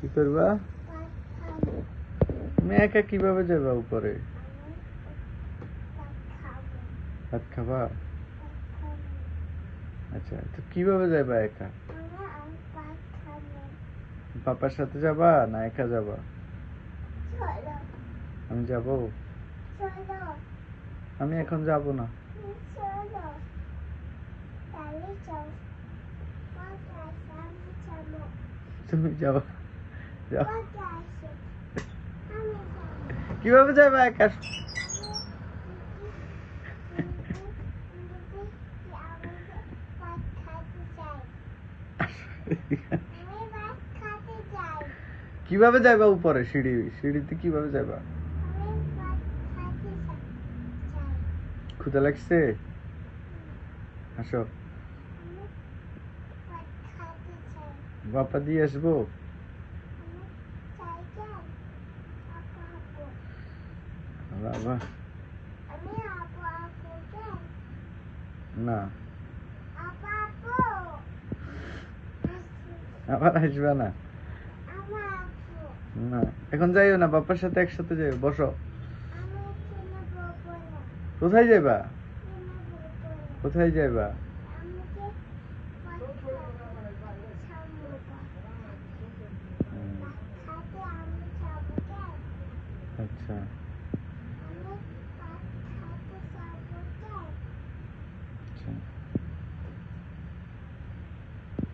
কি করবা? তুমি একা কিভাবে যাবা উপরে? ভাত খাবা? আচ্ছা, তো কিভাবে যাবা একা? পাপার সাথে যাবা না একা যাবা? আমি যাব? আমি এখন যাব না। তুমি যাবা? যাও। কিভাবে যাবা একা? কিভাবে যাবা উপরে? সিঁড়িতে কিভাবে যাবা? ক্ষুধা লাগছে? আসো, বাপা দিয়ে আসবো। বাবা না, আবার আসবা না? না, এখন যাইও না, বাবার সাথে একসাথে যাইও। বসো। কোথায় যাইবা? কোথায় যাইবা? আচ্ছা।